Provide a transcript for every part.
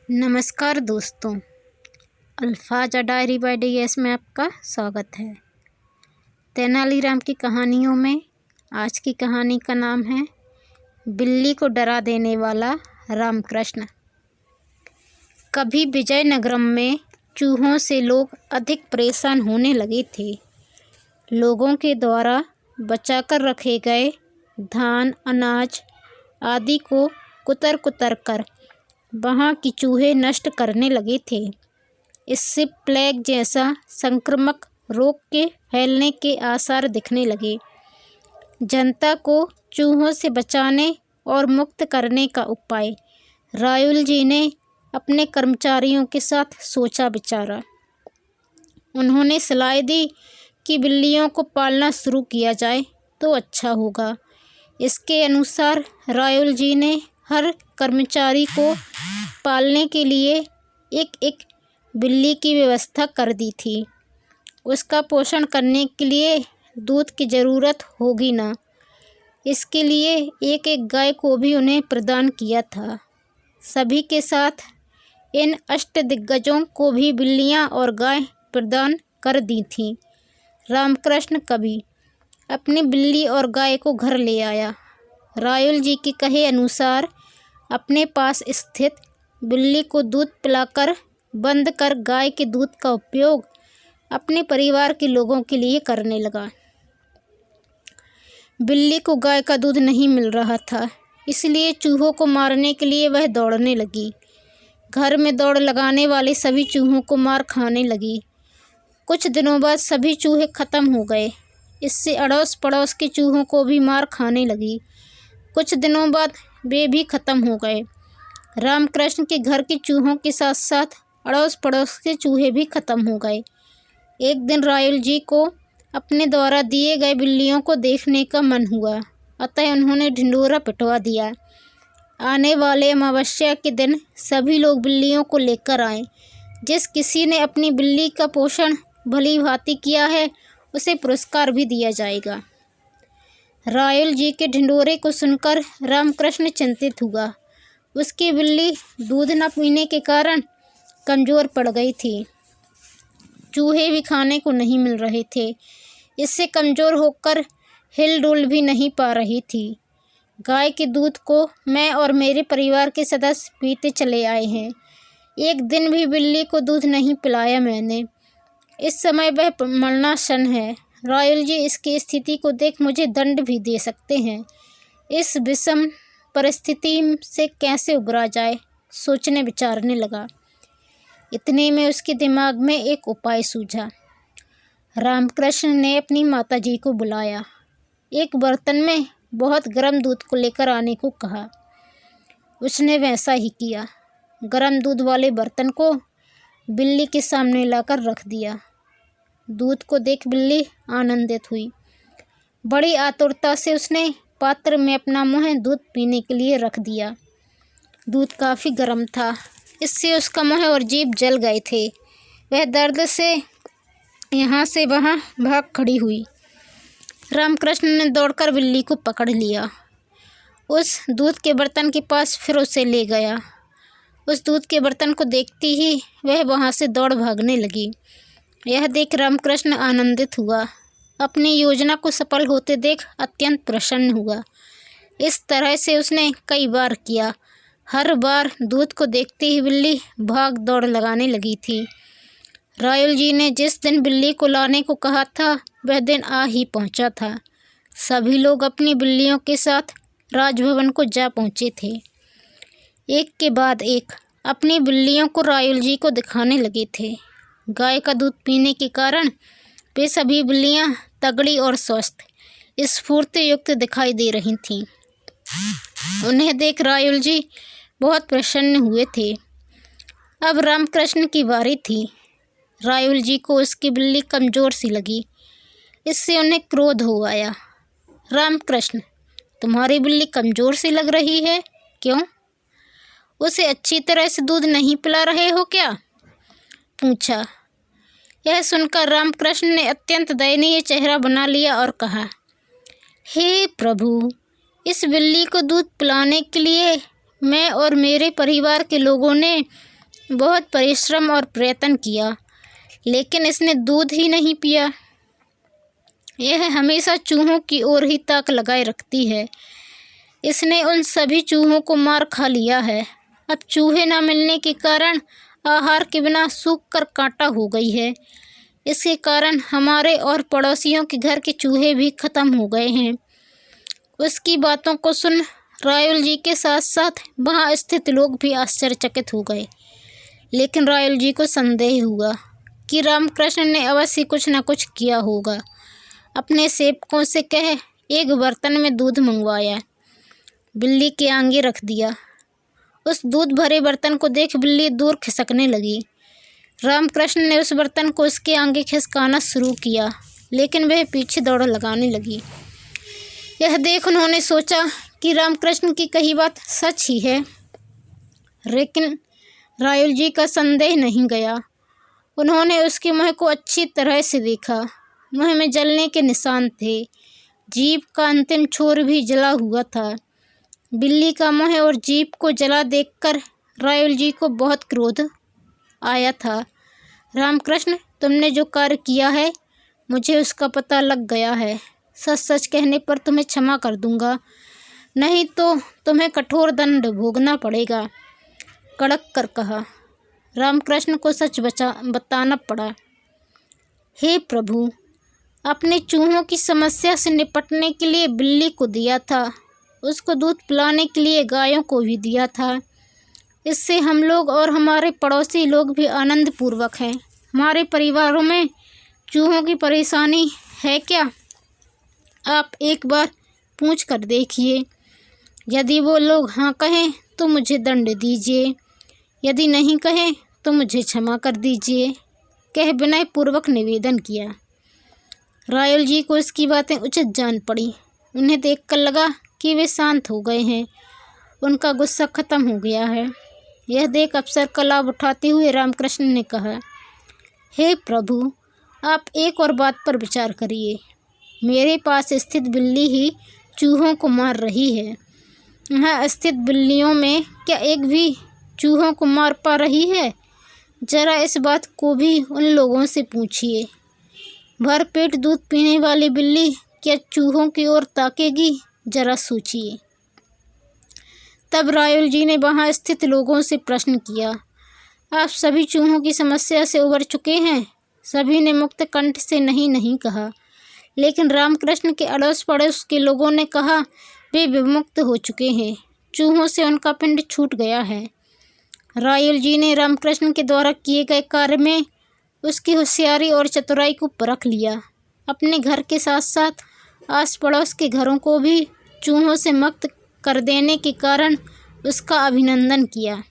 नमस्कार दोस्तों, अल्फाजा diary bye DS में आपका स्वागत है। तेनालीराम की कहानियों में आज की कहानी का नाम है बिल्ली को डरा देने वाला रामकृष्ण। कभी विजयनगरम में चूहों से लोग अधिक परेशान होने लगे थे। लोगों के द्वारा बचाकर रखे गए धान, अनाज आदि को कुतर कुतर कर वहाँ की चूहे नष्ट करने लगे थे। इससे प्लेग जैसा संक्रामक रोग के फैलने के आसार दिखने लगे। जनता को चूहों से बचाने और मुक्त करने का उपाय रायुल जी ने अपने कर्मचारियों के साथ सोचा विचारा। उन्होंने सलाह दी कि बिल्लियों को पालना शुरू किया जाए तो अच्छा होगा। इसके अनुसार रायुल जी ने हर कर्मचारी को पालने के लिए एक एक बिल्ली की व्यवस्था कर दी थी। उसका पोषण करने के लिए दूध की ज़रूरत होगी ना, इसके लिए एक एक गाय को भी उन्हें प्रदान किया था। सभी के साथ इन अष्टदिग्गजों को भी बिल्लियां और गाय प्रदान कर दी थीं। रामकृष्ण कभी अपनी बिल्ली और गाय को घर ले आया। रायुल जी के कहे अनुसार अपने पास स्थित बिल्ली को दूध पिलाकर बंद कर गाय के दूध का उपयोग अपने परिवार के लोगों के लिए करने लगा। बिल्ली को गाय का दूध नहीं मिल रहा था, इसलिए चूहों को मारने के लिए वह दौड़ने लगी। घर में दौड़ लगाने वाले सभी चूहों को मार खाने लगी। कुछ दिनों बाद सभी चूहे खत्म हो गए। इससे अड़ोस पड़ोस के चूहों को भी मार खाने लगी। कुछ दिनों बाद वे भी खत्म हो गए। रामकृष्ण के घर के चूहों के साथ साथ अड़ोस पड़ोस के चूहे भी खत्म हो गए। एक दिन रायुल जी को अपने द्वारा दिए गए बिल्लियों को देखने का मन हुआ, अतः उन्होंने ढिंढोरा पिटवा दिया। आने वाले अमावस्या के दिन सभी लोग बिल्लियों को लेकर आए। जिस किसी ने अपनी बिल्ली का पोषण भली भांति किया है उसे पुरस्कार भी दिया जाएगा। रायुल जी के ढिंढोरे को सुनकर रामकृष्ण चिंतित हुआ। उसकी बिल्ली दूध न पीने के कारण कमज़ोर पड़ गई थी। चूहे भी खाने को नहीं मिल रहे थे। इससे कमज़ोर होकर हिल डुल भी नहीं पा रही थी। गाय के दूध को मैं और मेरे परिवार के सदस्य पीते चले आए हैं। एक दिन भी बिल्ली को दूध नहीं पिलाया मैंने। इस समय वह मरणासन है। रायुल जी इसकी स्थिति को देख मुझे दंड भी दे सकते हैं। इस विषम परिस्थिति से कैसे उबरा जाए, सोचने विचारने लगा। इतने में उसके दिमाग में एक उपाय सूझा। रामकृष्ण ने अपनी माताजी को बुलाया। एक बर्तन में बहुत गर्म दूध को लेकर आने को कहा। उसने वैसा ही किया। गर्म दूध वाले बर्तन को बिल्ली के सामने लाकर रख दिया। दूध को देख बिल्ली आनंदित हुई। बड़ी आतुरता से उसने पात्र में अपना मुँह दूध पीने के लिए रख दिया। दूध काफ़ी गर्म था, इससे उसका मुँह और जीभ जल गए थे। वह दर्द से यहाँ से वहाँ भाग खड़ी हुई। रामकृष्ण ने दौड़कर बिल्ली को पकड़ लिया। उस दूध के बर्तन के पास फिर उसे ले गया। उस दूध के बर्तन को देखती ही वह वहाँ से दौड़ भागने लगी। यह देख रामकृष्ण आनंदित हुआ। अपनी योजना को सफल होते देख अत्यंत प्रसन्न हुआ। इस तरह से उसने कई बार किया। हर बार दूध को देखते ही बिल्ली भाग दौड़ लगाने लगी थी। रायुल जी ने जिस दिन बिल्ली को लाने को कहा था वह दिन आ ही पहुंचा था। सभी लोग अपनी बिल्लियों के साथ राजभवन को जा पहुंचे थे। एक के बाद एक अपनी बिल्लियों को रायुल जी को दिखाने लगे थे। गाय का दूध पीने के कारण वे सभी बिल्लियां तगड़ी और स्वस्थ, स्फूर्ति युक्त दिखाई दे रही थीं। उन्हें देख रायुल जी बहुत प्रसन्न हुए थे। अब रामकृष्ण की बारी थी। रायुल जी को उसकी बिल्ली कमज़ोर सी लगी। इससे उन्हें क्रोध हो आया। रामकृष्ण, तुम्हारी बिल्ली कमज़ोर सी लग रही है, क्यों? उसे अच्छी तरह से दूध नहीं पिला रहे हो क्या? पूछा। यह सुनकर रामकृष्ण ने अत्यंत दयनीय चेहरा बना लिया और कहा, हे प्रभु, इस बिल्ली को दूध पिलाने के लिए मैं और मेरे परिवार के लोगों ने बहुत परिश्रम और प्रयत्न किया, लेकिन इसने दूध ही नहीं पिया। यह हमेशा चूहों की ओर ही ताक लगाए रखती है। इसने उन सभी चूहों को मार खा लिया है। अब चूहे न मिलने के कारण आहार के बिना सूख कर कांटा हो गई है। इसके कारण हमारे और पड़ोसियों के घर के चूहे भी खत्म हो गए हैं। उसकी बातों को सुन रायुल जी के साथ साथ वहाँ स्थित लोग भी आश्चर्यचकित हो गए, लेकिन रायुल जी को संदेह हुआ कि रामकृष्ण ने अवश्य कुछ न कुछ किया होगा। अपने सेवकों से कह एक बर्तन में दूध मंगवाया, बिल्ली के आगे रख दिया। उस दूध भरे बर्तन को देख बिल्ली दूर खिसकने लगी। रामकृष्ण ने उस बर्तन को उसके आगे खिसकाना शुरू किया, लेकिन वह पीछे दौड़ लगाने लगी। यह देख उन्होंने सोचा कि रामकृष्ण की कही बात सच ही है, लेकिन रायुल जी का संदेह नहीं गया। उन्होंने उसके मुँह को अच्छी तरह से देखा। मुँह में जलने के निशान थे। जीभ का अंतिम छोर भी जला हुआ था। बिल्ली का मुँह और जीभ को जला देखकर रायुल जी को बहुत क्रोध आया था। रामकृष्ण, तुमने जो कार्य किया है मुझे उसका पता लग गया है। सच सच कहने पर तुम्हें क्षमा कर दूंगा, नहीं तो तुम्हें कठोर दंड भोगना पड़ेगा, कड़क कर कहा। रामकृष्ण को सच बताना पड़ा। हे प्रभु, अपने चूहों की समस्या से निपटने के लिए बिल्ली को दिया था, उसको दूध पिलाने के लिए गायों को भी दिया था। इससे हम लोग और हमारे पड़ोसी लोग भी आनंद पूर्वक हैं। हमारे परिवारों में चूहों की परेशानी है क्या? आप एक बार पूछ कर देखिए। यदि वो लोग हाँ कहें तो मुझे दंड दीजिए, यदि नहीं कहें तो मुझे क्षमा कर दीजिए, कह विनय पूर्वक निवेदन किया। रायुल जी को इसकी बातें उचित जान पड़ी। उन्हें देखकर लगा कि वे शांत हो गए हैं, उनका गुस्सा खत्म हो गया है। यह देख अवसर का लाभ उठाते हुए रामकृष्ण ने कहा, हे प्रभु, आप एक और बात पर विचार करिए। मेरे पास स्थित बिल्ली ही चूहों को मार रही है। यहाँ स्थित बिल्लियों में क्या एक भी चूहों को मार पा रही है? जरा इस बात को भी उन लोगों से पूछिए। भरपेट दूध पीने वाली बिल्ली क्या चूहों की ओर ताकेगी? जरा सोचिए। तब रायुल जी ने वहाँ स्थित लोगों से प्रश्न किया, आप सभी चूहों की समस्या से उबर चुके हैं? सभी ने मुक्त कंठ से नहीं कहा, लेकिन रामकृष्ण के अड़ोस पड़ोस के लोगों ने कहा वे विमुक्त हो चुके हैं, चूहों से उनका पिंड छूट गया है। रायुल जी ने रामकृष्ण के द्वारा किए गए कार्य में उसकी होशियारी और चतुराई को परख लिया। अपने घर के साथ साथ आस पड़ोस के घरों को भी चूहों से मुक्त कर देने के कारण उसका अभिनंदन किया।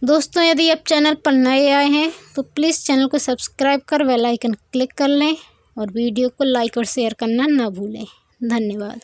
दोस्तों, यदि आप चैनल पर नए आए हैं तो प्लीज़ चैनल को सब्सक्राइब कर बेल आइकन क्लिक कर लें और वीडियो को लाइक और शेयर करना ना भूलें। धन्यवाद।